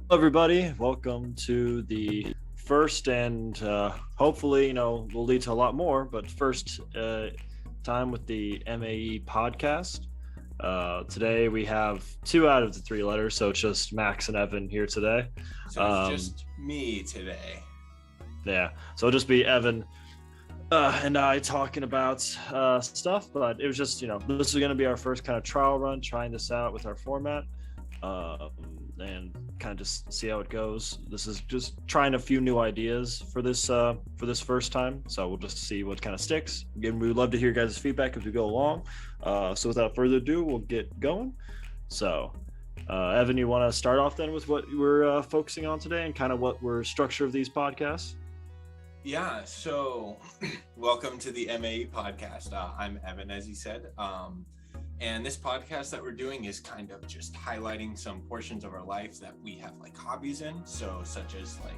everybody. Welcome to the first and hopefully, will lead to a lot more, but first time with the MAE podcast. Today we have 2 out of the 3 letters, so it's just Max and Evan here today. So it's just me today. Yeah, so it'll just be Evan and I talking about stuff, but it was just, this is going to be our first kind of trial run, trying this out with our format. And kind of just see how it goes. This is just trying a few new ideas for this first time, so we'll just see what kind of sticks. Again, we would love to hear your guys' feedback as we go along. So without further ado, we'll get going. So Evan, you want to start off then with what we're focusing on today and kind of what we're structure of these podcasts? Yeah, so welcome to the MAE podcast. I'm Evan, as you said. And this podcast that we're doing is kind of just highlighting some portions of our life that we have like hobbies in. So such as like,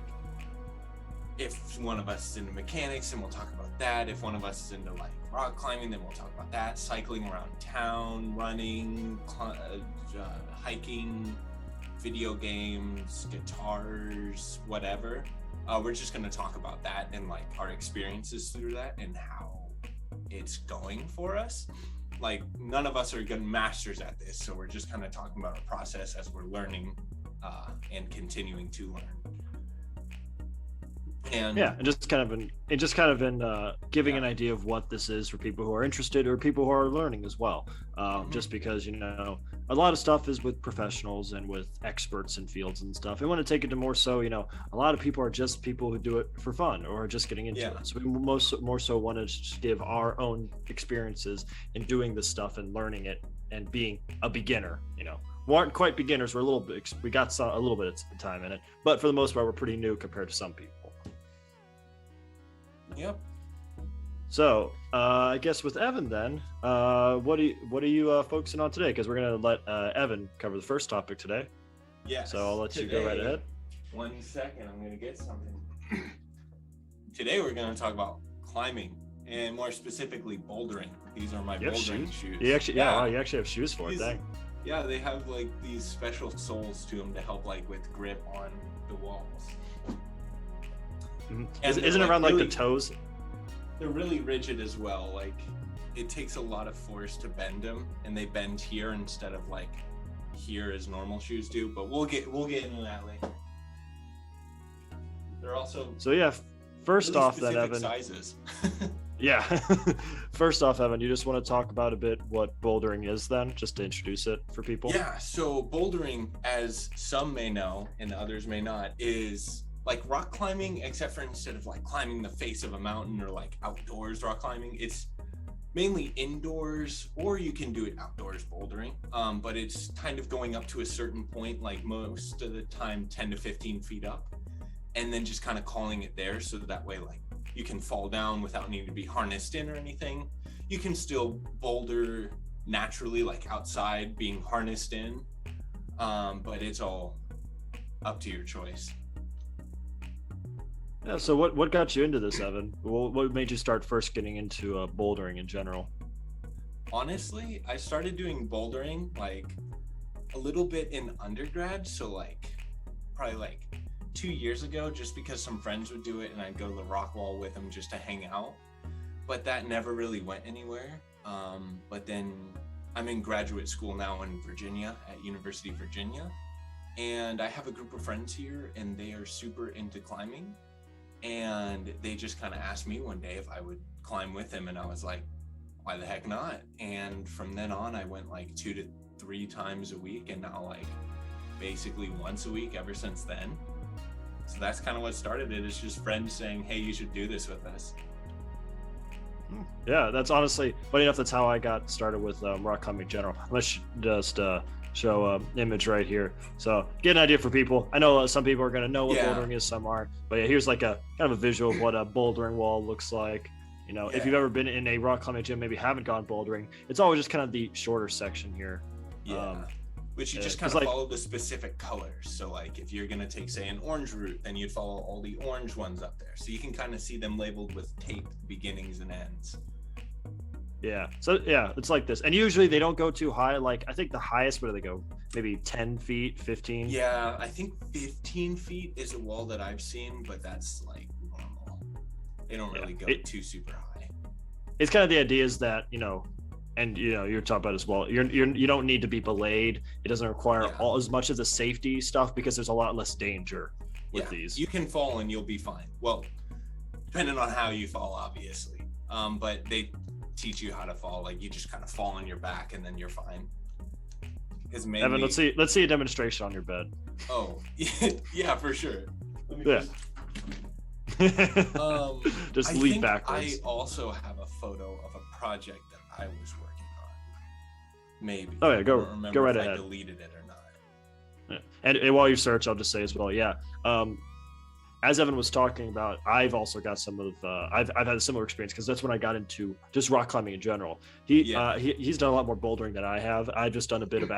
if one of us is into mechanics, then we'll talk about that. If one of us is into like rock climbing, then we'll talk about that. Cycling around town, running, hiking, video games, guitars, whatever. We're just going to talk about that and like our experiences through that and how it's going for us. Like, none of us are good masters at this, so we're just kind of talking about our process as we're learning and continuing to learn. And yeah, and just kind of in giving an idea of what this is for people who are interested or people who are learning as well. Just because a lot of stuff is with professionals and with experts in fields and stuff. I want to take it to more so, a lot of people are just people who do it for fun or are just getting into it. So we more so want to just give our own experiences in doing this stuff and learning it and being a beginner. We aren't quite beginners. We're a little bit. We got a little bit of time in it, but for the most part, we're pretty new compared to some people. Yep. So I guess with Evan then, what are you focusing on today? Because we're gonna let Evan cover the first topic today. Yeah. So I'll let you go right ahead. 1 second, I'm gonna get something. Today we're gonna talk about climbing and more specifically bouldering. These are my bouldering shoes. You actually have shoes for it. Dang. Yeah, they have like these special soles to them to help like with grip on the walls. Mm-hmm. Isn't it around like the toes? They're really rigid as well. Like, it takes a lot of force to bend them, and they bend here instead of like here as normal shoes do. But we'll get into that later. They're also First really off, then Evan. Sizes. Yeah. First off, Evan, you just want to talk about a bit what bouldering is, then, just to introduce it for people. Yeah. So bouldering, as some may know and others may not, is like rock climbing, except for instead of like climbing the face of a mountain or like outdoors rock climbing, it's mainly indoors, or you can do it outdoors bouldering. But it's kind of going up to a certain point, like most of the time 10 to 15 feet up, and then just kind of calling it there, so that way like you can fall down without needing to be harnessed in or anything. You can still boulder naturally, like outside being harnessed in, but it's all up to your choice. Yeah, so what got you into this, Evan? What made you start first getting into bouldering in general? Honestly, I started doing bouldering like a little bit in undergrad, so like probably like 2 years ago, just because some friends would do it and I'd go to the rock wall with them just to hang out. But that never really went anywhere. But then I'm in graduate school now in Virginia, at University of Virginia, and I have a group of friends here and they are super into climbing. And they just kind of asked me one day if I would climb with them, and I was like, why the heck not? And from then on, I went like 2 to 3 times a week, and now like basically once a week ever since then. So that's kind of what started it. It's just friends saying, hey, you should do this with us. Yeah, that's honestly funny enough. That's how I got started with rock climbing in general. Let's just show an image right here, so get an idea for people. I know some people are going to know what bouldering is, some aren't, but yeah, here's like a kind of a visual of what a bouldering wall looks like. If you've ever been in a rock climbing gym, maybe haven't gone bouldering, it's always just kind of the shorter section here. Which you just kind of follow the specific colors. So like if you're going to take, say, an orange route, then you'd follow all the orange ones up there. So you can kind of see them labeled with tape beginnings and ends. Yeah. So yeah, it's like this. And usually they don't go too high. Like I think the highest, where do they go? maybe 10 feet, 15. Yeah, I think 15 feet is a wall that I've seen, but that's like normal. They don't really go too super high. It's kind of the idea is that, and you're talking about as well, you don't need to be belayed. It doesn't require all as much of the safety stuff because there's a lot less danger with these. You can fall and you'll be fine. Well, depending on how you fall, obviously. But they teach you how to fall. Like you just kind of fall on your back and then you're fine. Mainly... Evan, let's see a demonstration on your bed. Oh, yeah, for sure. Just lean backwards. I also have a photo of a project that I was working on. Maybe. Oh yeah, go right if ahead. I deleted it or not. Yeah. And while you search, I'll just say as well. Yeah. As Evan was talking about, I've also got some of I've had a similar experience because that's when I got into just rock climbing in general. He's done a lot more bouldering than I have. I've just done a bit of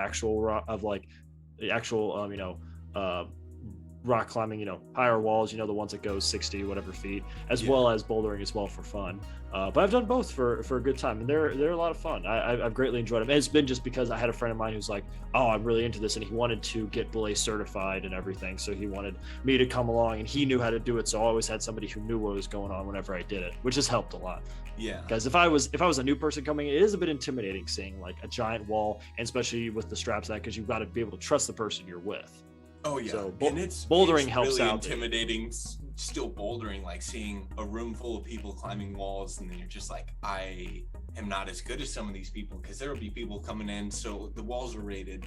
rock climbing, higher walls, the ones that go 60 whatever feet, as well as bouldering as well for fun. But I've done both for a good time, and they're a lot of fun. I've greatly enjoyed them. And it's been just because I had a friend of mine who's like, oh, I'm really into this, and he wanted to get belay certified and everything, so he wanted me to come along, and he knew how to do it, so I always had somebody who knew what was going on whenever I did it, which has helped a lot. Yeah, because if I was a new person coming in, it is a bit intimidating seeing like a giant wall, and especially with the straps that, because you've got to be able to trust the person you're with. Oh yeah, so bouldering helps really out. Intimidating, still bouldering, like seeing a room full of people climbing walls, and then you're just like, I am not as good as some of these people, because there will be people coming in. So the walls are rated,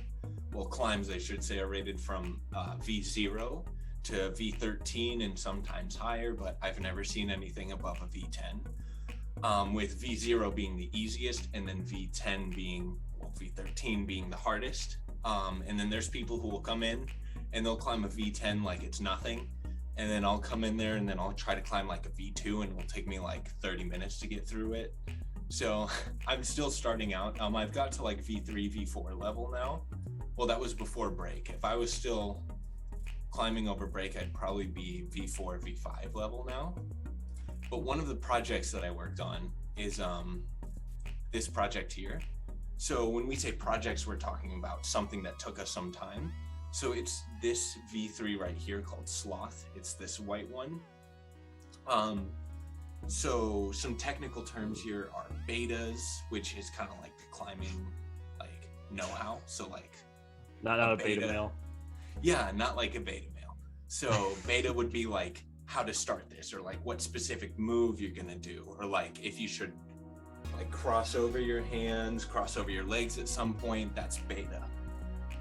climbs I should say, are rated from V0 to V13 and sometimes higher, but I've never seen anything above a V10. With V0 being the easiest, and then V13 being the hardest. And then there's people who will come in and they'll climb a V10 like it's nothing, and then I'll come in there and then I'll try to climb like a V2, and it will take me like 30 minutes to get through it. So I'm still starting out. I've got to like V3, V4 level now. Well, that was before break. If I was still climbing over break, I'd probably be V4, V5 level now. But one of the projects that I worked on is this project here. So when we say projects, we're talking about something that took us some time. So it's this V3 right here called Sloth. It's this white one. So some technical terms here are betas, which is kind of like the climbing like know-how. So like not a beta male. Yeah, not like a beta male. So beta would be like how to start this, or like what specific move you're gonna do, or like if you should like cross over your hands, cross over your legs at some point. That's beta.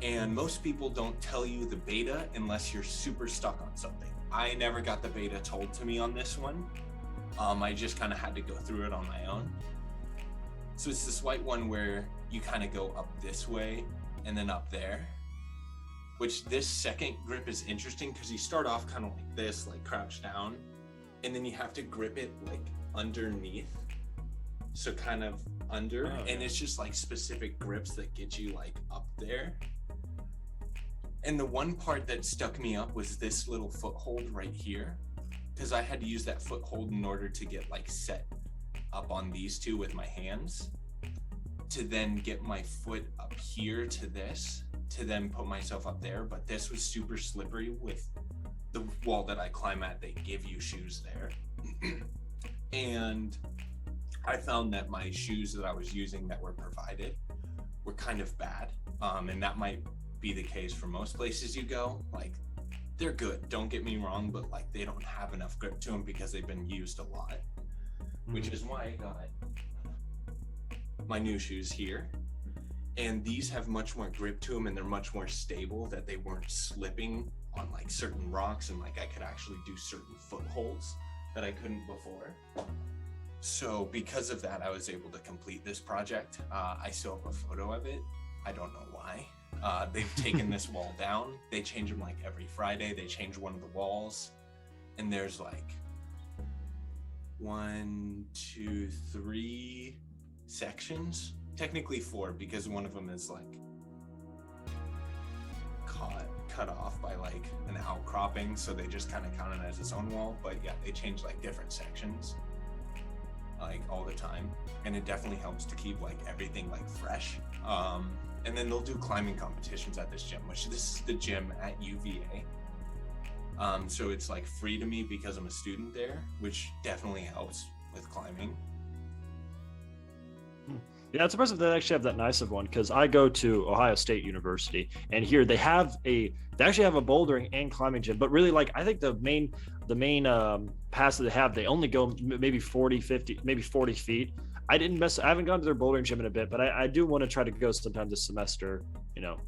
And most people don't tell you the beta unless you're super stuck on something. I never got the beta told to me on this one. I just kind of had to go through it on my own. So it's this white one where you kind of go up this way and then up there, which this second grip is interesting because you start off kind of like this, like crouched down, and then you have to grip it like underneath. So kind of under, and it's just like specific grips that get you like up there. And the one part that stuck me up was this little foothold right here, because I had to use that foothold in order to get like set up on these two with my hands, to then get my foot up here to this, to then put myself up there. But this was super slippery with the wall that I climb at. They give you shoes there. And I found that my shoes that I was using that were provided were kind of bad. And that might be the case for most places you go. Like, they're good, don't get me wrong, but like they don't have enough grip to them because they've been used a lot, which is why I got my new shoes here. And these have much more grip to them, and they're much more stable, that they weren't slipping on like certain rocks, and like I could actually do certain footholds that I couldn't before. So because of that, I was able to complete this project. I still have a photo of it. I don't know why. They've taken this wall down. They change them like every Friday. They change one of the walls, and there's like 1, 2, 3 sections. Technically 4, because one of them is like cut off by like an outcropping, so they just kind of count it as its own wall. But yeah, they change like different sections like all the time, and it definitely helps to keep like everything like fresh. And then they'll do climbing competitions at this gym, which this is the gym at UVA. So it's like free to me because I'm a student there, which definitely helps with climbing. Yeah, it's impressive they actually have that nice of one, because I go to Ohio State University, and here they actually have a bouldering and climbing gym, but really, like, I think the main pass that they have, they only go maybe 40, 50, maybe 40 feet. I haven't gone to their bouldering gym in a bit, but I do want to try to go sometime this semester,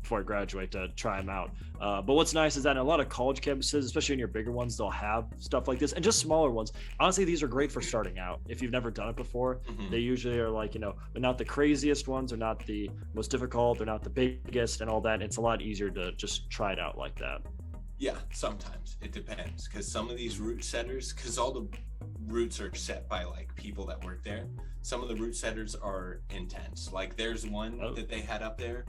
before I graduate, to try them out. But what's nice is that in a lot of college campuses, especially in your bigger ones, they'll have stuff like this, and just smaller ones. Honestly, these are great for starting out. If you've never done it before, they usually are like, they're not the craziest ones, they're not the most difficult, they're not the biggest and all that. It's a lot easier to just try it out like that. Yeah, sometimes it depends, because some of these route setters, because all the routes are set by like people that work there, some of the route setters are intense. Like there's one that they had up there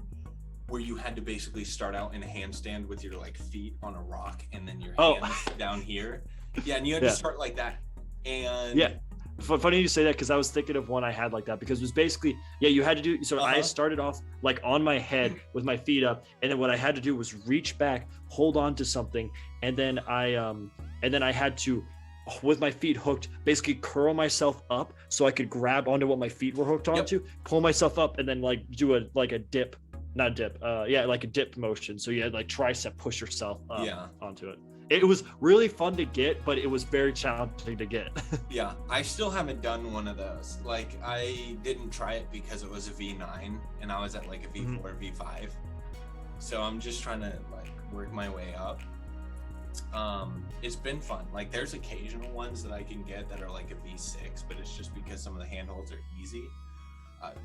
where you had to basically start out in a handstand with your like feet on a rock and then your hands down here. Yeah, and you had to start like that. And yeah, funny you say that, because I was thinking of one I had like that, because it was basically, you had to do, so I started off like on my head with my feet up, and then what I had to do was reach back, hold on to something, and then I had to, with my feet hooked, basically curl myself up so I could grab onto what my feet were hooked onto, pull myself up, and then like do a dip, not a dip, like a dip motion. So you had like tricep push yourself up onto it. It was really fun to get, but it was very challenging to get. Yeah, I still haven't done one of those. Like I didn't try it because it was a V9 and I was at like a V4, V5. So I'm just trying to like work my way up. It's been fun. Like there's occasional ones that I can get that are like a V6, but it's just because some of the handholds are easy.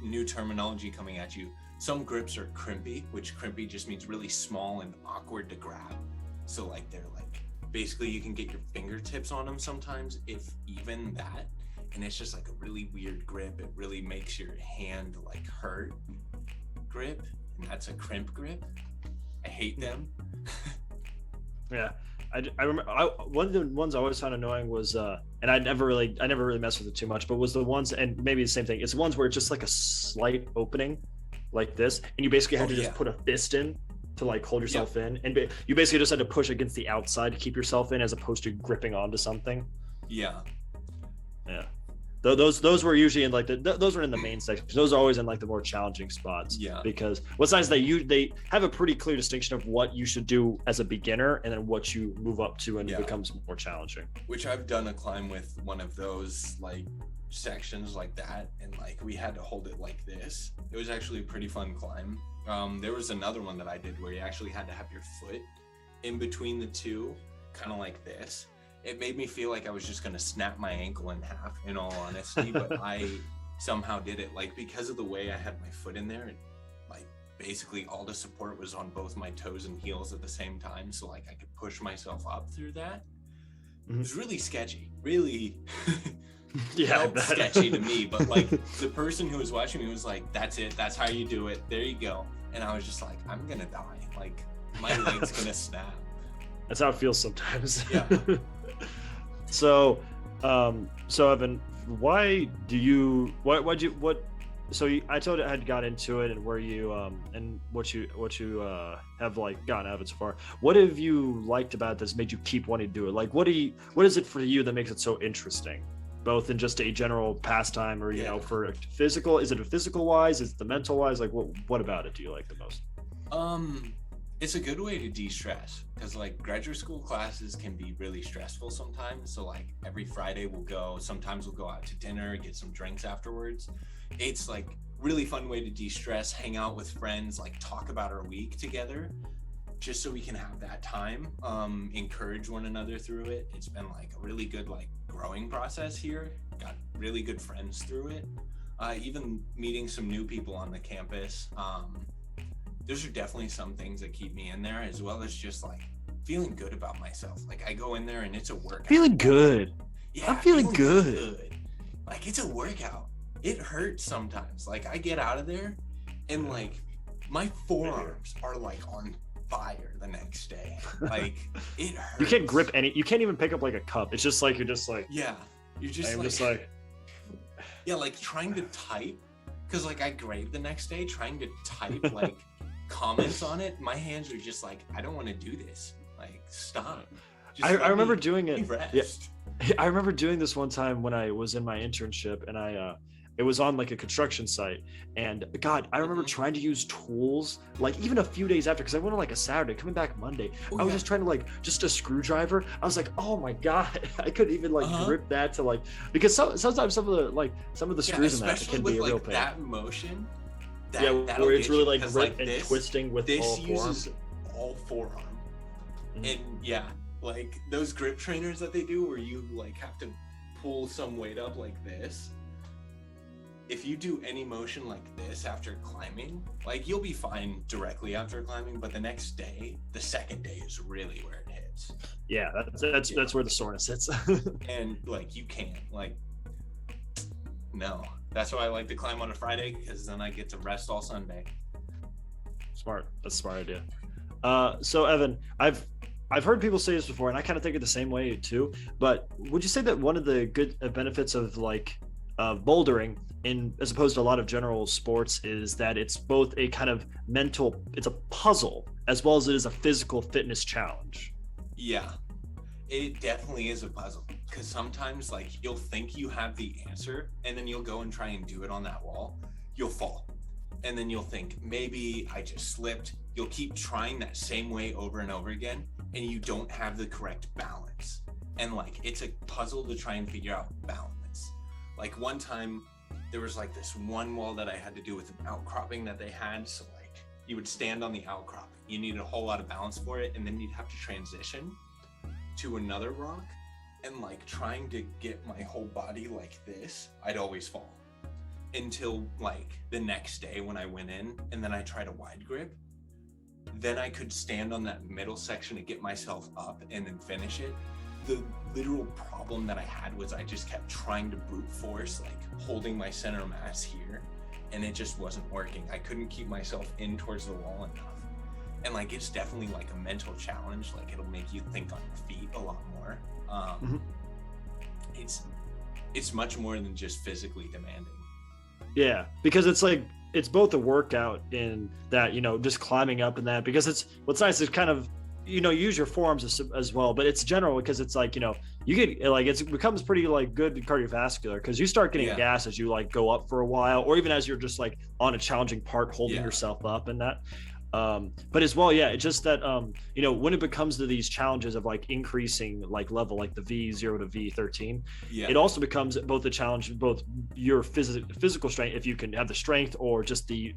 New terminology coming at you. Some grips are crimpy, which crimpy just means really small and awkward to grab. So like they're like, basically you can get your fingertips on them sometimes, if even that. And it's just like a really weird grip. It really makes your hand like hurt grip. And that's a crimp grip. I hate them. Yeah. I remember one of the ones I always found annoying was, and I never really messed with it too much, but was the ones, and maybe the same thing, it's the ones where it's just like a slight opening like this, and you basically had to just put a fist in to like hold yourself in, and you basically just had to push against the outside to keep yourself in, as opposed to gripping onto something. Yeah. Those were usually in like those were in the main section. Those are always in like the more challenging spots. Yeah. Because what's nice is that they have a pretty clear distinction of what you should do as a beginner and then what you move up to and it becomes more challenging. Which I've done a climb with one of those like sections like that, and like we had to hold it like this. It was actually a pretty fun climb. There was another one that I did where you actually had to have your foot in between the two, kind of like this. It made me feel like I was just going to snap my ankle in half, in all honesty, but I somehow did it. Like, because of the way I had my foot in there, like basically all the support was on both my toes and heels at the same time. So like I could push myself up through that. It was really sketchy, really sketchy to me. But like the person who was watching me was like, that's it. That's how you do it. There you go. And I was just like, I'm going to die. Like my leg's going to snap. That's how it feels sometimes. Yeah. So Evan, I told you I had got into it and where you and what you have like gotten out of it so far. What have you liked about this made you keep wanting to do it? Like what is it for you that makes it so interesting? Both in just a general pastime or, you know, for physical, is it a physical wise? Is it the mental wise? Like what about it do you like the most? It's a good way to de-stress, because like graduate school classes can be really stressful sometimes. So like every Friday sometimes we'll go out to dinner, get some drinks afterwards. It's like really fun way to de-stress, hang out with friends, like talk about our week together, just so we can have that time, encourage one another through it. It's been like a really good like growing process here. Got really good friends through it. Even meeting some new people on the campus. Those are definitely some things that keep me in there, as well as just like feeling good about myself. Like I go in there and it's a workout. Feeling good. Yeah, I'm feeling good. Like it's a workout. It hurts sometimes. Like I get out of there and like my forearms are like on fire the next day. Like it hurts. You can't grip you can't even pick up like a cup. It's just like you're just like yeah, like trying to type. Because like I grade the next day, trying to type like comments on it, my hands are just like, I don't want to do this. Like, stop. I remember doing it. Rest. Yeah, I remember doing this one time when I was in my internship, and it was on like a construction site, and God, I remember trying to use tools like even a few days after, because I went on like a Saturday, coming back Monday. I was just trying to like just a screwdriver. I was like, oh my God, I couldn't even like grip that to like, because sometimes some of the screws in that can be a real pain. That motion. Where it's really like like and this, twisting with this all uses forearm. all forearm. And like those grip trainers that they do where you like have to pull some weight up like this. If you do any motion like this after climbing, like you'll be fine directly after climbing, but the next day, the second day is really where it hits. Yeah, that's where the soreness hits. And like you can't, like, no. That's why I like to climb on a Friday, because then I get to rest all Sunday. Smart. That's a smart idea. So Evan, I've heard people say this before, and I kind of think it the same way too. But would you say that one of the good benefits of like bouldering, as opposed to a lot of general sports, is that it's both a kind of mental, it's a puzzle, as well as it is a physical fitness challenge? Yeah, it definitely is a puzzle, because sometimes like you'll think you have the answer, and then you'll go and try and do it on that wall. You'll fall, and then you'll think, maybe I just slipped. You'll keep trying that same way over and over again, and you don't have the correct balance. And like it's a puzzle to try and figure out balance. Like one time there was like this one wall that I had to do with an outcropping that they had. So like you would stand on the outcropping, you needed a whole lot of balance for it, and then you'd have to transition to another rock. And like trying to get my whole body like this, I'd always fall. Until like the next day when I went in, and then I tried a wide grip. Then I could stand on that middle section to get myself up and then finish it. The literal problem that I had was I just kept trying to brute force, like holding my center mass here, and it just wasn't working. I couldn't keep myself in towards the wall enough. And like it's definitely like a mental challenge. Like it'll make you think on your feet a lot more. It's much more than just physically demanding. Yeah, because it's like it's both a workout in that, just climbing up and that, because it's what's nice is kind of, use your forearms as well, but it's general because it's like, you get like, it becomes pretty like good cardiovascular, because you start getting gas as you like go up for a while, or even as you're just like on a challenging part, holding yourself up and that. But as well, it's just that when it becomes to these challenges of like increasing like level, like the V0 to V13, it also becomes both a challenge, both your physical strength, if you can have the strength, or just the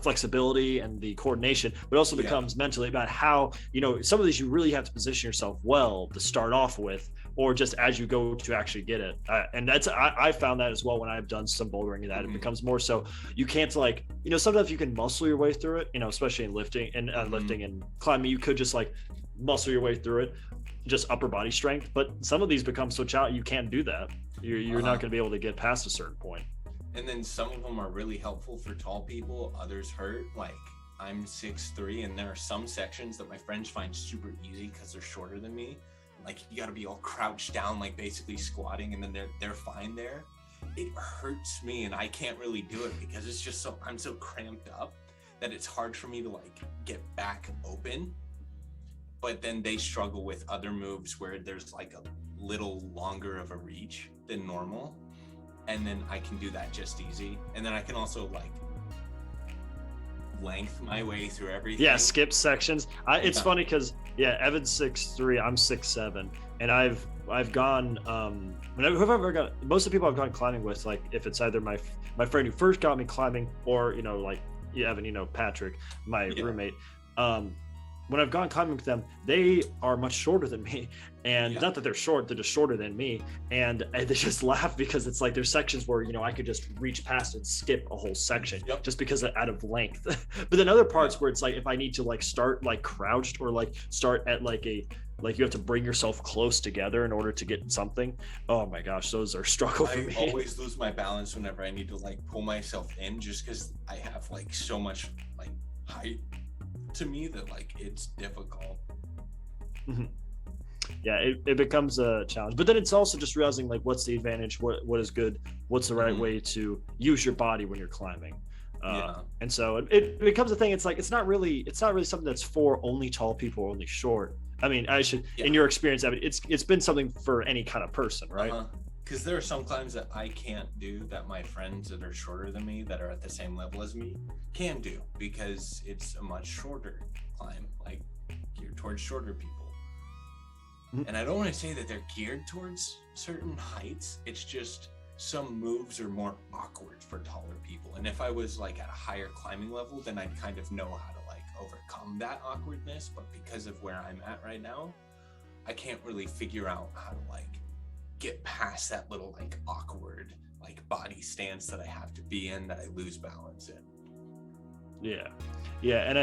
flexibility and the coordination, but also becomes mentally about how, some of these you really have to position yourself well to start off with, or just as you go to actually get it. And that's, I found that as well when I've done some bouldering, that it becomes more so you can't like, sometimes you can muscle your way through it, especially in lifting and lifting and climbing, you could just like muscle your way through it, just upper body strength. But some of these become so challenging, you can't do that. You're not going to be able to get past a certain point. And then some of them are really helpful for tall people, others hurt. Like I'm 6'3", and there are some sections that my friends find super easy because they're shorter than me. Like you got to be all crouched down, like basically squatting, and then they're fine there. It hurts me, and I can't really do it because it's just I'm so cramped up that it's hard for me to like get back open. But then they struggle with other moves where there's like a little longer of a reach than normal, and then I can do that just easy. And then I can also like length my way through everything. Skip sections. It's funny because Evan's 6'3", I'm 6'7", and I've gone whoever got, most of the people I've gone climbing with, like if it's either my friend who first got me climbing, or like Evan, Patrick, my roommate, when I've gone climbing with them, they are much shorter than me, and not that they're short, they're just shorter than me, and they just laugh because it's like there's sections where I could just reach past and skip a whole section just because out of length. But then other parts where it's like if I need to like start like crouched, or like start at like you have to bring yourself close together in order to get something. Oh my gosh, those are struggle for me. I always lose my balance whenever I need to like pull myself in, just because I have like so much like height to me that like it's difficult. It becomes a challenge, but then it's also just realizing like what's the advantage, what is good, what's the right way to use your body when you're climbing. And And so it becomes a thing. It's like, it's not really something that's for only tall people or only short. I mean, in your experience, I mean, it's been something for any kind of person, right? Because there are some climbs that I can't do that my friends that are shorter than me, that are at the same level as me, can do, because it's a much shorter climb, like geared towards shorter people. And I don't want to say that they're geared towards certain heights. It's just some moves are more awkward for taller people. And if I was like at a higher climbing level, then I'd kind of know how to like overcome that awkwardness. But because of where I'm at right now, I can't really figure out how to like get past that little like awkward like body stance that I have to be in, that I lose balance in. Yeah, and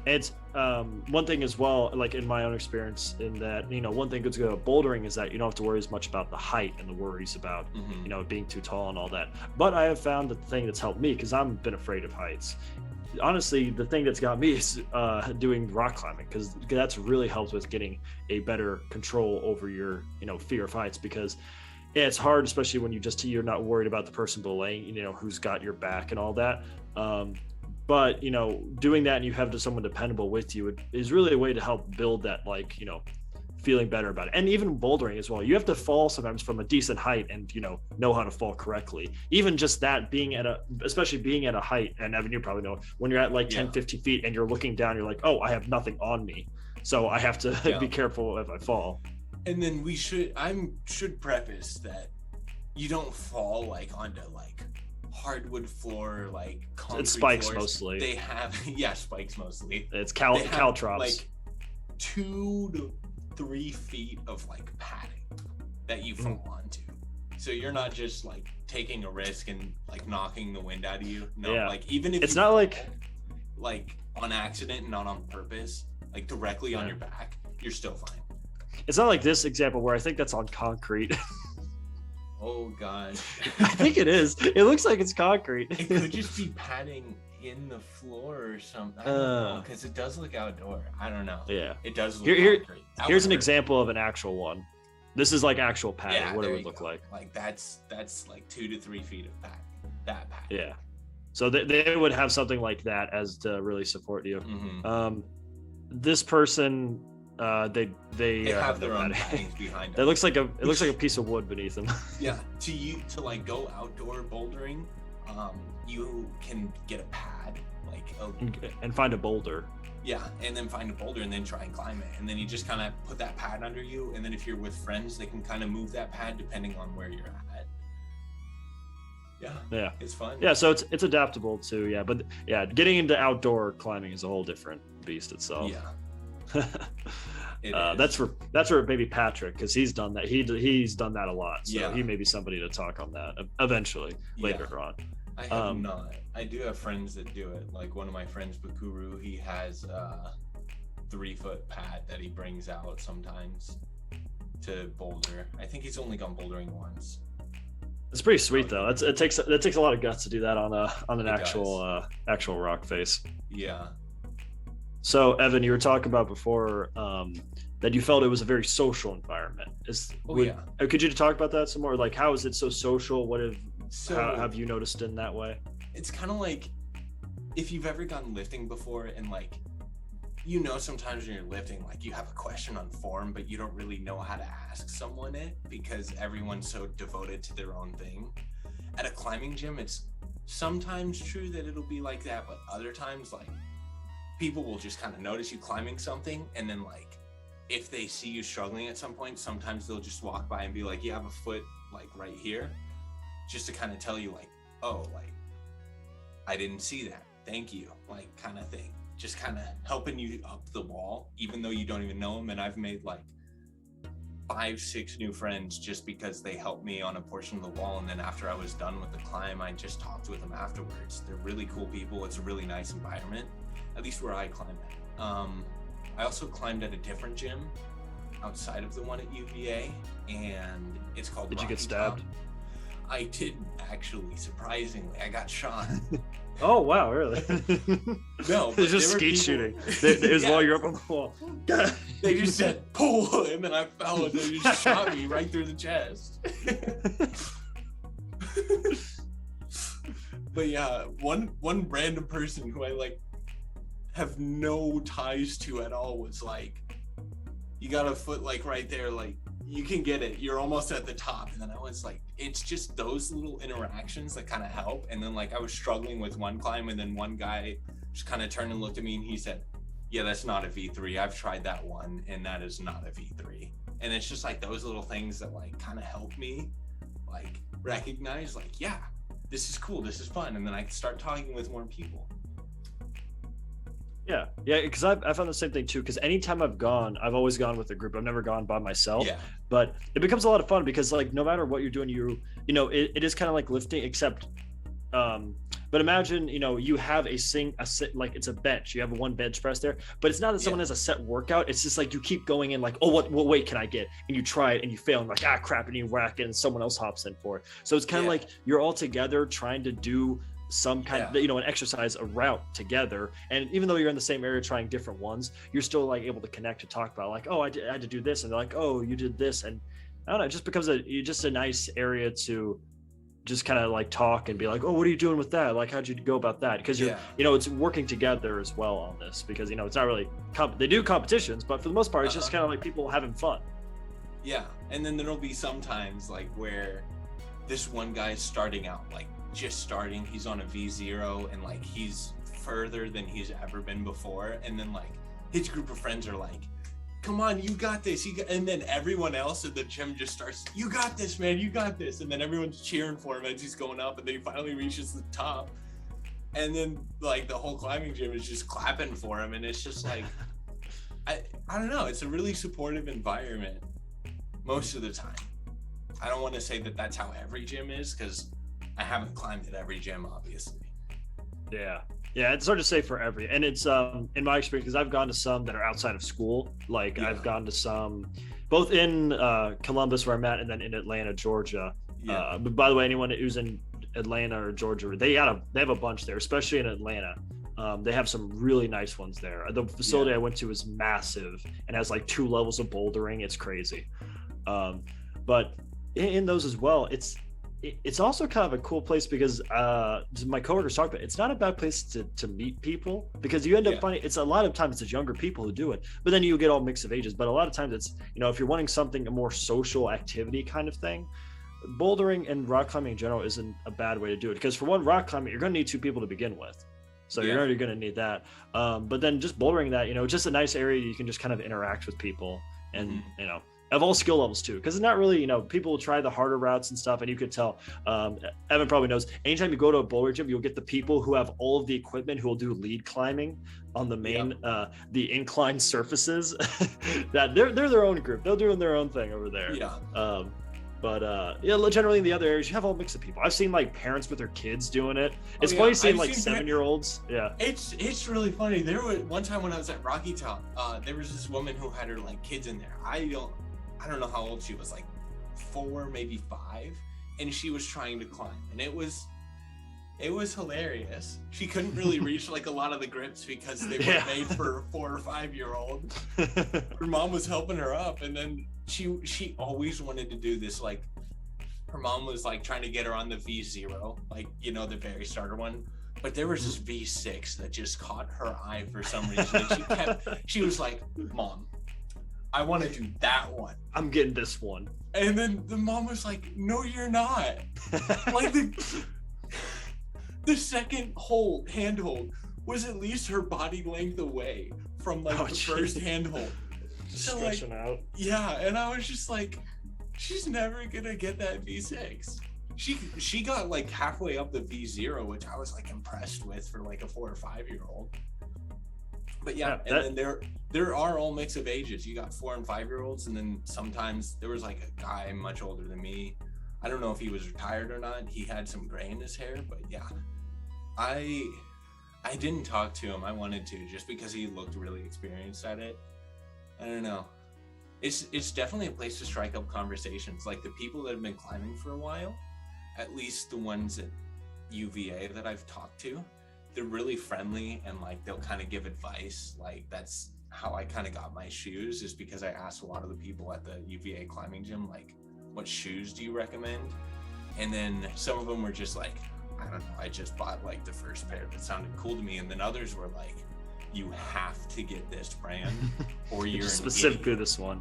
it's one thing as well, like in my own experience, in that, you know, one thing good to go about bouldering is that you don't have to worry as much about the height and the worries about you know, being too tall and all that. But I have found that the thing that's helped me, because I've been afraid of heights, honestly, the thing that's got me is doing rock climbing, because that's really helped with getting a better control over your, you know, fear of heights. Because it's hard, especially when you're not worried about the person below, you know, who's got your back and all that. But, you know, doing that and you have someone dependable with you is really a way to help build that, like, you know, feeling better about it. And even bouldering as well, you have to fall sometimes from a decent height and, you know how to fall correctly. Even just that, especially being at a height, and Evan, you probably know, when you're at like 10, 50 feet and you're looking down, you're like, oh, I have nothing on me, so I have to be careful if I fall. And then I should preface that you don't fall like onto like hardwood floor, like concrete. It's spikes floors. Mostly. They have spikes mostly. It's caltrops. Like 2 to 3 feet of like padding that you fall onto. So you're not just like taking a risk and like knocking the wind out of you. No, like even if it's not like on accident and not on purpose, like directly on your back, you're still fine. It's not like this example where I think that's on concrete. Oh god. I think it is. It looks like it's concrete. It could just be padding in the floor or something. I don't know, because it does look outdoor. I don't know. Yeah. It does look concrete. Here's an example of an actual one. This is like actual padding, what it would look like. Like that's like 2 to 3 feet of padding. That padding. Yeah. So they would have something like that as to really support you. This person, they have their own paddings behind them. It looks like a piece of wood beneath them. Yeah. To like go outdoor bouldering, you can get a pad, and find a boulder. Yeah, and then find a boulder and then try and climb it. And then you just kind of put that pad under you, and then if you're with friends, they can kind of move that pad depending on where you're at. Yeah. It's fun. Yeah, so it's adaptable too. Yeah, but yeah, getting into outdoor climbing is a whole different beast itself. Yeah. That's for maybe Patrick, because he's done that. He's done that a lot. So he may be somebody to talk on that eventually later on. I have not. I do have friends that do it. Like one of my friends, Bakuru, he has a 3-foot pad that he brings out sometimes to boulder. I think he's only gone bouldering once. It's pretty sweet though. It takes a lot of guts to do that on an actual rock face. Yeah. So Evan, you were talking about before that you felt it was a very social environment. Could you talk about that some more? Like, how is it so social? How have you noticed in that way? It's kind of like if you've ever gone lifting before, and like, you know, sometimes when you're lifting, like you have a question on form, but you don't really know how to ask someone it because everyone's so devoted to their own thing. At a climbing gym, it's sometimes true that it'll be like that, but other times, like, people will just kind of notice you climbing something, and then like if they see you struggling at some point, sometimes they'll just walk by and be like, you have a foot like right here, just to kind of tell you like, oh, like I didn't see that, thank you, like kind of thing, just kind of helping you up the wall even though you don't even know them. And I've made like 5-6 new friends just because they helped me on a portion of the wall, and then after I was done with the climb, I just talked with them afterwards. They're really cool people. It's a really nice environment, at least where I climb at. I also climbed at a different gym outside of the one at UVA, and it's called Did Rocky you get stabbed? Top. I didn't, actually. Surprisingly, I got shot. Oh wow, really? No, it's just skeet shooting. It was while you're up on the wall. They just said pull, and then I fell, and they just shot me right through the chest. But yeah, one random person who I like have no ties to at all was like, you got a foot like right there, like you can get it, you're almost at the top. And then I was like, it's just those little interactions that kind of help. And then like I was struggling with one climb, and then one guy just kind of turned and looked at me and he said, yeah, that's not a V3. I've tried that one and that is not a V3. And it's just like those little things that like kind of help me like recognize like, yeah, this is cool, this is fun. And then I can start talking with more people. Yeah, because I found the same thing too. Because anytime I've gone, I've always gone with a group. I've never gone by myself. Yeah. But it becomes a lot of fun because like no matter what you're doing, you know it is kind of like lifting, except but imagine you have like it's a bench. You have one bench press there, but it's not that someone has a set workout. It's just like you keep going in like, oh, what weight can I get? And you try it and you fail and like, ah, crap, and you whack it and someone else hops in for it. So it's kind of like you're all together trying to do some kind of an exercise, a route together. And even though you're in the same area trying different ones, you're still like able to connect and talk about like, oh, I had to do this, and they're like, oh, you did this. And I don't know, it just becomes a nice area to just kind of like talk and be like, oh, what are you doing with that? Like, how'd you go about that? Because you're it's working together as well on this, because it's not really they do competitions, but for the most part it's just kind of like people having fun. And then there'll be sometimes like where this one guy's starting out, like just starting, he's on a V0 and like he's further than he's ever been before, and then like his group of friends are like, come on, you got this, and then everyone else at the gym just starts, you got this, man, you got this, and then everyone's cheering for him as he's going up, and then he finally reaches the top, and then like the whole climbing gym is just clapping for him, and it's just like I don't know, it's a really supportive environment most of the time. I don't want to say that that's how every gym is, because I haven't climbed at every gym, obviously. Yeah, it's hard to say for every, and it's in my experience, because I've gone to some that are outside of school. Like I've gone to some both in Columbus where I'm at, and then in Atlanta, Georgia. But by the way, anyone who's in Atlanta or Georgia, they have a bunch there, especially in Atlanta. They have some really nice ones there. The facility I went to is massive and has like 2 levels of bouldering. It's crazy. But in those as well, it's also kind of a cool place because my coworkers talk about it. It's not a bad place to meet people, because you end up finding it's a lot of times it's younger people who do it, but then you get all mix of ages. But a lot of times it's if you're wanting something, a more social activity kind of thing, bouldering and rock climbing in general isn't a bad way to do it, because for one, rock climbing you're going to need 2 people to begin with, so you're already going to need that. But then just bouldering, that just a nice area you can just kind of interact with people, and of all skill levels too, because it's not really people will try the harder routes and stuff, and you could tell. Evan probably knows, anytime you go to a boulder gym, you'll get the people who have all of the equipment who will do lead climbing on the main the inclined surfaces. That they're their own group, they're doing their own thing over there. But generally in the other areas you have all mix of people. I've seen like parents with their kids doing it. It's funny seeing like 7-year-olds. It's really funny. There was one time when I was at Rocky Top, there was this woman who had her like kids in there. I don't know how old she was, like 4, maybe 5, and she was trying to climb, and it was hilarious. She couldn't really reach like a lot of the grips because they were made for a 4 or 5-year-old. Her mom was helping her up, and then she always wanted to do this. Like her mom was like trying to get her on the V0, like the very starter one, but there was this V6 that just caught her eye for some reason, and she was like, Mom, I want to do that one. I'm getting this one. And then the mom was like, no, you're not. Like the second handhold was at least her body length away from like the first handhold. So stretching out. Yeah, and I was just like, she's never gonna get that V6. She got like halfway up the V0, which I was like impressed with for like a 4 or 5-year-old. But then there are all mix of ages. You got 4 and 5-year-olds, and then sometimes there was like a guy much older than me. I don't know if he was retired or not. He had some gray in his hair, but I didn't talk to him. I wanted to, just because he looked really experienced at it. I don't know. It's definitely a place to strike up conversations. Like the people that have been climbing for a while, at least the ones at UVA that I've talked to, they're really friendly, and like they'll kind of give advice. Like that's how I kind of got my shoes, is because I asked a lot of the people at the UVA climbing gym, like, what shoes do you recommend? And then some of them were just like, I don't know, I just bought like the first pair that sounded cool to me, and then others were like, you have to get this brand or you're specifically this one.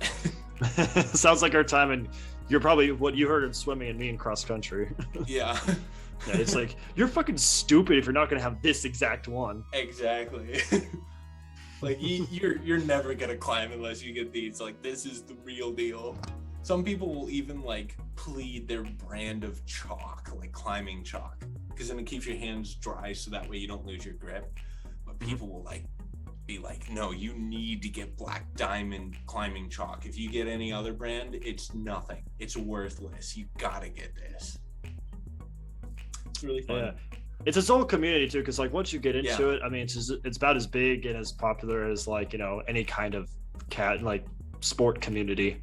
Sounds like our time, and you're probably what you heard in swimming and me in cross country. Yeah. Yeah, it's like, you're fucking stupid if you're not gonna have this exact one. Exactly. Like you're never gonna climb unless you get these. Like, this is the real deal. Some people will even like plead their brand of chalk, like climbing chalk, because then it keeps your hands dry so that way you don't lose your grip. But people will like be like, no, you need to get Black Diamond climbing chalk. If you get any other brand, it's nothing. It's worthless. You gotta get this. It's really fun. Yeah. It's its own community too, because like once you get into it, I mean, it's about as big and as popular as like, you know, any kind of like sport community.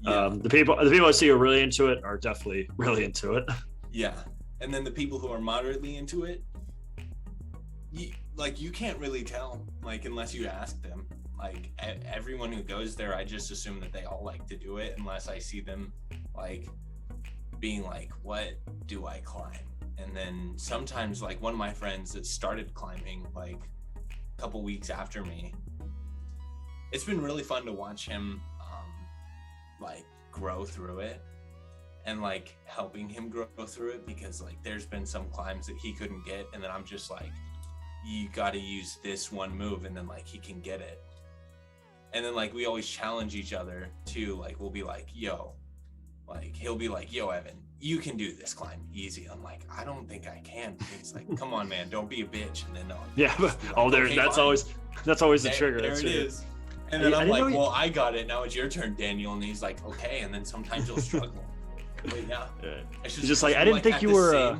Yeah. The people I see who are really into it are definitely really into it. Yeah. And then the people who are moderately into it, you can't really tell, like, unless you ask them. Like, everyone who goes there, I just assume that they all like to do it, unless I see them like being like, what do I climb? And then sometimes, like, one of my friends that started climbing like a couple weeks after me, it's been really fun to watch him like grow through it, and like helping him grow through it, because like there's been some climbs that he couldn't get, and then I'm just like, you got to use this one move, and then like he can get it. And then like we always challenge each other too. Like we'll be like, yo, like he'll be like, yo, Evan, you can do this climb easy. I'm like, I don't think I can. And he's like, come on, man, don't be a bitch. And then yeah, but like, okay, that's always the trigger. There it is. And then I'm like, well, I got it. Now it's your turn, Daniel. And he's like, okay. And then sometimes he'll struggle. But yeah, it's just like, I didn't think you were.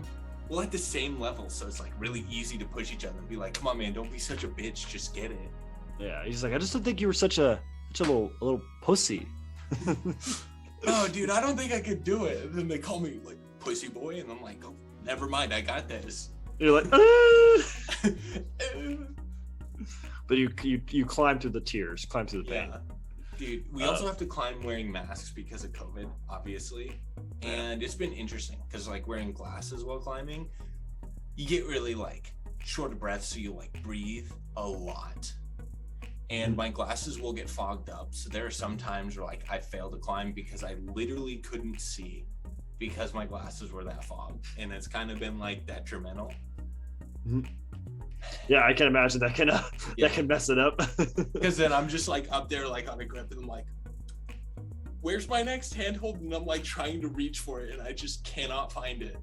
We're at the same level, so it's like really easy to push each other and be like, come on, man, don't be such a bitch. Just get it. Yeah, he's like, I just don't think you were such a little pussy. Oh, dude, I don't think I could do it. And then they call me like pussy boy, and I'm like, oh, never mind, I got this. You're like, but you climb through the tears, climb through the pain. Yeah. Dude, we also have to climb wearing masks because of COVID, obviously. And it's been interesting because like wearing glasses while climbing, you get really like short of breath, so you like breathe a lot. And my glasses will get fogged up. So there are some times where like I failed to climb because I literally couldn't see because my glasses were that fogged. And it's kind of been like detrimental. Yeah, I can imagine that can mess it up. Because then I'm just like up there like on a grip, and I'm like, where's my next handhold? And I'm like trying to reach for it, and I just cannot find it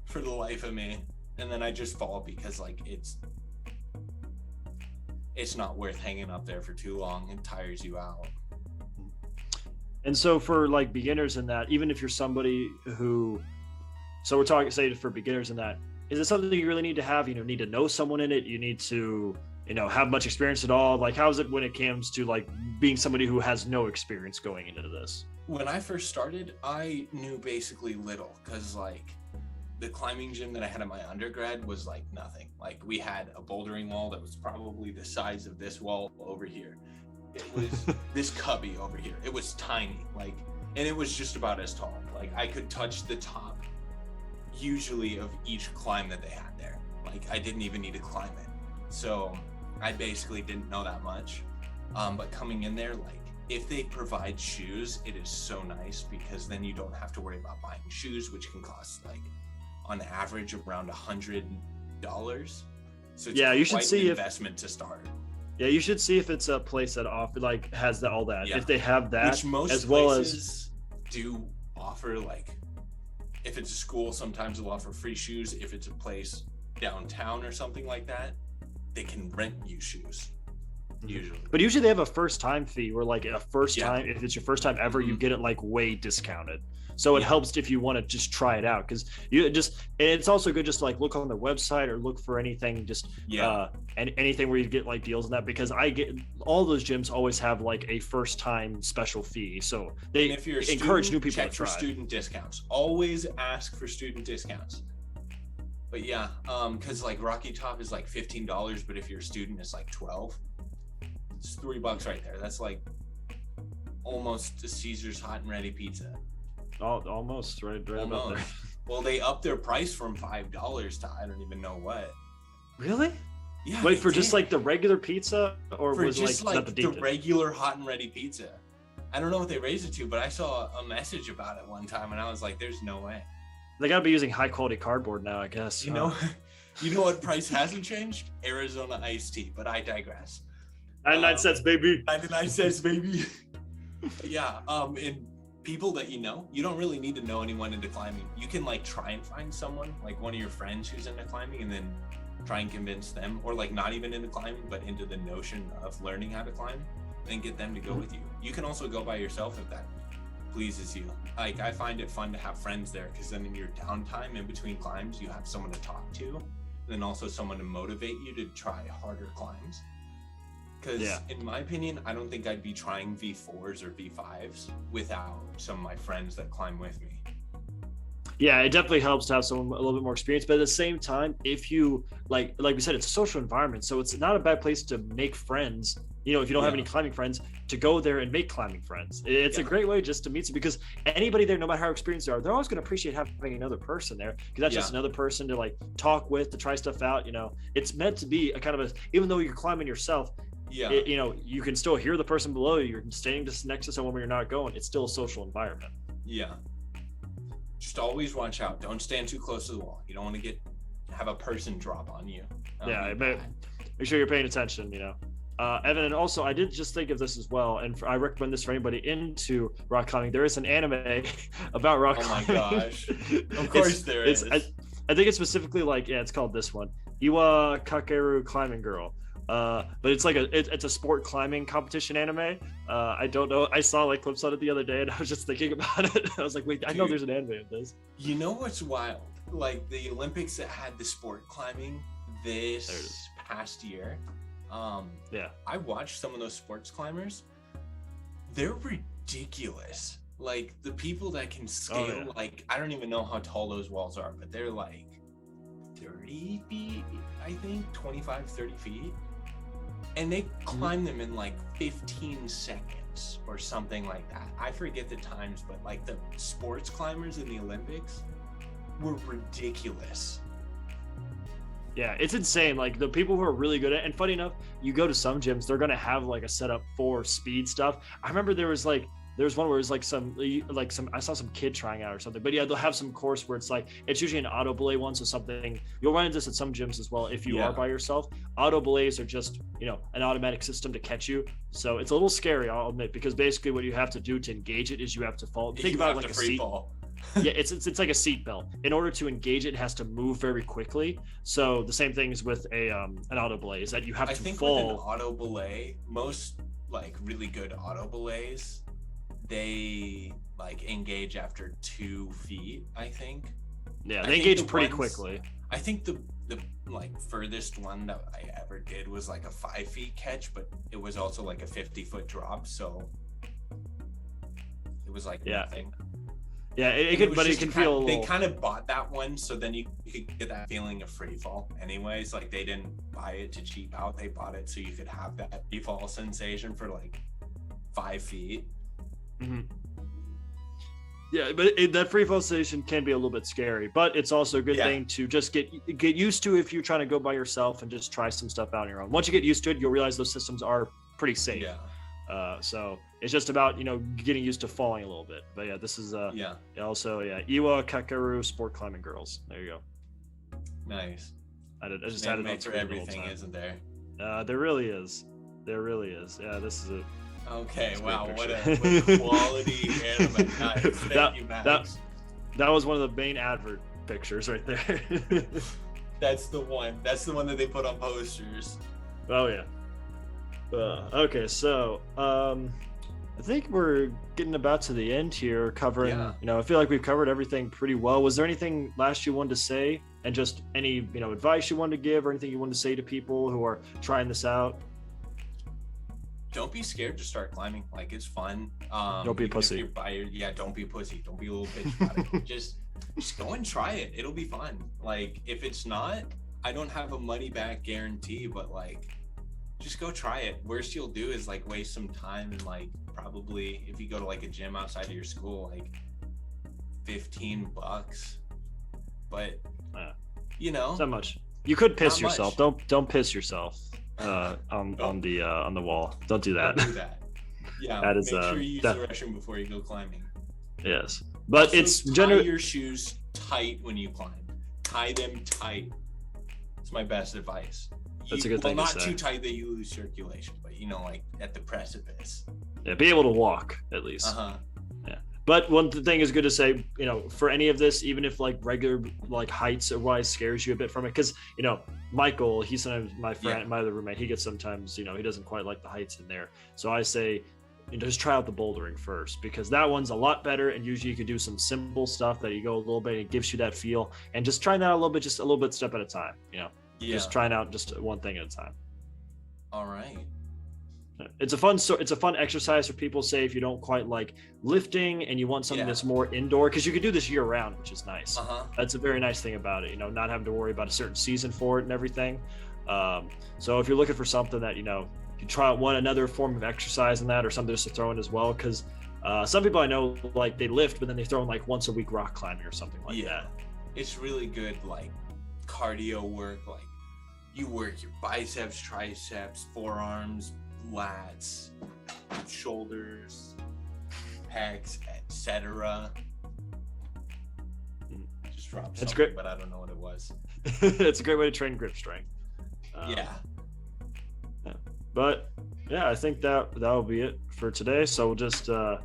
for the life of me. And then I just fall because like it's not worth hanging up there for too long. It tires you out. And so for like beginners in that, even if you're somebody who, so we're talking, say for beginners in that, is it something you really need to have, need to know someone in it? You need to, have much experience at all? Like, how is it when it comes to like being somebody who has no experience going into this? When I first started, I knew basically little, because like the climbing gym that I had in my undergrad was like nothing. Like we had a bouldering wall that was probably the size of this wall over here. It was this cubby over here. It was tiny, like, and it was just about as tall. Like I could touch the top usually of each climb that they had there. Like I didn't even need to climb it. So I basically didn't know that much. But coming in there, like if they provide shoes, it is so nice, because then you don't have to worry about buying shoes, which can cost like on average around $100. So it's you should see an investment to start. Yeah, you should see if it's a place that has all that. Yeah. If they have that, which most as well places do offer, like if it's a school, sometimes they'll offer free shoes. If it's a place downtown or something like that, they can rent you shoes. Usually. But usually they have a first time fee where like a first time, if it's your first time ever, you get it like way discounted. So it helps if you want to just try it out, because and it's also good just like look on their website or look for anything, and anything where you get like deals on that, because I get all those gyms always have like a first time special fee. So they encourage new people to try. For student discounts. Always ask for student discounts. But because like Rocky Top is like $15, but if you're a student, it's like $12. It's $3 right there. That's like almost a Caesar's hot and ready pizza. Almost right almost. about there. Well, they upped their price from $5 to I don't even know what. Really? Yeah. Wait, for just like the regular pizza, or for was just like the regular hot and ready pizza. I don't know what they raised it to, but I saw a message about it one time and I was like, there's no way. They gotta be using high quality cardboard now, I guess. You know what price hasn't changed? Arizona iced tea, but I digress. 99 cents, baby. 99 cents, baby. Yeah. And people that you don't really need to know anyone into climbing. You can like try and find someone, like one of your friends who's into climbing, and then try and convince them, or like not even into climbing, but into the notion of learning how to climb, then get them to go with you. You can also go by yourself if that pleases you. Like, I find it fun to have friends there, because then in your downtime in between climbs, you have someone to talk to, and then also someone to motivate you to try harder climbs. Because in my opinion, I don't think I'd be trying V4s or V5s without some of my friends that climb with me. Yeah, it definitely helps to have someone a little bit more experience. But at the same time, if you like we said, it's a social environment, so it's not a bad place to make friends. If you don't have any climbing friends, to go there and make climbing friends. It's a great way just to meet some, because anybody there, no matter how experienced they are, they're always going to appreciate having another person there, because that's just another person to like talk with, to try stuff out. It's meant to be a kind of even though you're climbing yourself, you can still hear the person below you. You're standing just next to someone when you're not going. It's still a social environment. Yeah. Just always watch out. Don't stand too close to the wall. You don't want to have a person drop on you. Make sure you're paying attention, Evan, and also I did just think of this as well, and I recommend this for anybody into rock climbing. There is an anime about rock climbing. Oh my gosh. Of course there is. I think it's specifically it's called this one, Iwa Kakeru Climbing Girl. But it's like it's a sport climbing competition anime. I don't know. I saw like clips on it the other day, and I was just thinking about it. I was like, wait, I know there's an anime of this. You know what's wild? Like the Olympics that had the sport climbing this past year. I watched some of those sports climbers. They're ridiculous. Like the people that can scale, like I don't even know how tall those walls are, but they're like 30 feet, I think, 25, 30 feet. And they climb them in like 15 seconds or something like that. I forget the times, but like the sports climbers in the Olympics were ridiculous. Yeah, it's insane. Like the people who are really good at it, and funny enough, you go to some gyms, they're gonna have like a setup for speed stuff. I remember there was one where it's like some I saw some kid trying out or something, but they'll have some course where it's usually an auto belay one, so something you'll run into this at some gyms as well if you are by yourself. Auto belays are just an automatic system to catch you, so it's a little scary, I'll admit, because basically what you have to do to engage it is you have to fall. Think about it like a seat. Yeah, it's like a seat belt. In order to engage it, it has to move very quickly. So the same thing is with an auto belay, is that you have to fall. I think with an auto belay, most like really good auto belays, they like engage after 2 feet, I think. Yeah, they engage pretty quickly. I think the like furthest one that I ever did was like a 5 feet catch, but it was also like a 50-foot drop, so it was like nothing. Yeah, it can feel. They kind of bought that one, so then you could get that feeling of free fall. Anyways, like they didn't buy it to cheap out; they bought it so you could have that free fall sensation for like 5 feet. Mm-hmm. Yeah, but that free fall sensation can be a little bit scary, but it's also a good thing to just get used to if you're trying to go by yourself and just try some stuff out on your own. Once you get used to it, you'll realize those systems are pretty safe. Yeah. So it's just about getting used to falling a little bit. But yeah, this is Iwa Kakeru Sport Climbing Girls. There you go. Nice. I just added that for everything, isn't there? There really is. Yeah, this is it. Okay, wow, what a quality anime. Nice. Thank you, Max. That was one of the main advert pictures right there. That's the one that they put on posters. Oh yeah. Okay, so I think we're getting about to the end here, covering I feel like we've covered everything pretty well. Was there anything last you wanted to say, and just any advice you wanted to give, or anything you wanted to say to people who are trying this out? Don't be scared to start climbing. Like, it's fun. Don't be a pussy. Don't be a pussy. Don't be a little bitch about it. Just go and try it. It'll be fun. Like, if it's not, I don't have a money back guarantee, but like, just go try it. Worst you'll do is like waste some time, and like probably if you go to like a gym outside of your school, like $15, but Yeah. you know, It's not much. You could piss Not yourself. much. Don't piss yourself on the wall. Don't do that. don't do that. Yeah, That is, make sure you use def- the restroom before you go climbing. Yes, but Also, it's tie generally your shoes tight when you climb. Tie them tight. It's my best advice. That's a good thing to Not say. too tight that you lose circulation, but like at the precipice. be able to walk at least. Yeah. But one thing is good to say, for any of this, even if like regular like heights or wise scares you a bit from it, because Michael, he's sometimes my friend, my other roommate, he gets sometimes he doesn't quite like the heights in there. So I say, just try out the bouldering first, because that one's a lot better, and usually you can do some simple stuff that you go a little bit, and it gives you that feel, and just trying that out a little bit step at a time. Just trying out just one thing at a time. All right. It's a fun exercise for people, say, if you don't quite like lifting and you want something that's more indoor, because you can do this year round, which is nice. That's a very nice thing about it, not having to worry about a certain season for it and everything. So if you're looking for something that you try out another form of exercise in that, or something just to throw in as well, because some people I know, like, they lift but then they throw in like once a week rock climbing or something like that. It's really good like cardio work. Like, you work your biceps, triceps, forearms, lats, shoulders, pecs, etc. Just dropped something, great. but I don't know what it was. It's a great way to train grip strength. But yeah, I think that'll be it for today. So we'll just I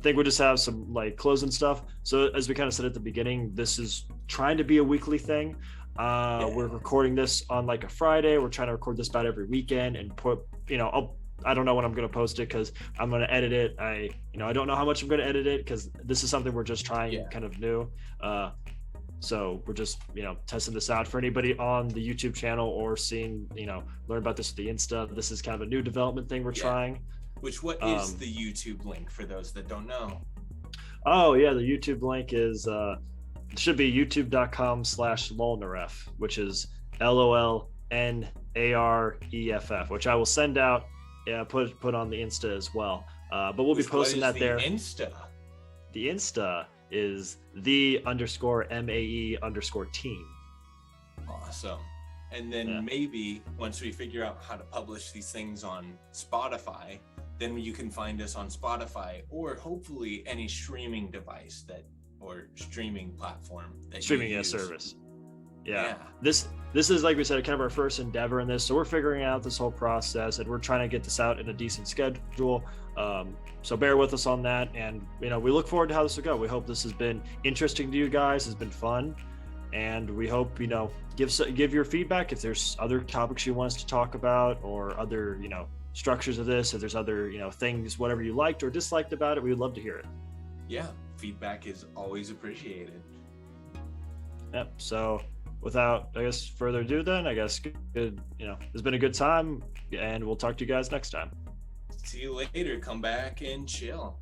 think we'll just have some like closing stuff. So as we kind of said at the beginning, this is trying to be a weekly thing. We're recording this on like a Friday. We're trying to record this about every weekend and put, I don't know when I'm going to post it, because I'm going to edit it. I don't know how much I'm going to edit it, because this is something we're just trying kind of new. So we're just, testing this out for anybody on the YouTube channel or seeing, learn about this with the Insta. This is kind of a new development thing we're trying. What is the YouTube link for those that don't know? Oh yeah, the YouTube link is should be youtube.com/lolnaref, which is LOLNAREFF, which I will send out, put on the Insta as well. But we'll be posting that there. Insta? The Insta is _MAE_team. Awesome. And then maybe once we figure out how to publish these things on Spotify, then you can find us on Spotify, or hopefully any streaming device or streaming platform that streaming you use. Service. This is, like we said, kind of our first endeavor in this, so we're figuring out this whole process, and we're trying to get this out in a decent schedule. So bear with us on that, and we look forward to how this will go. We hope this has been interesting to you guys, has been fun, and we hope give your feedback if there's other topics you want us to talk about, or other structures of this, if there's other things, whatever you liked or disliked about it, we would love to hear it. Feedback is always appreciated. So without, I guess, further ado, then I guess good. It's been a good time, and we'll talk to you guys next time. See you later. Come back and chill.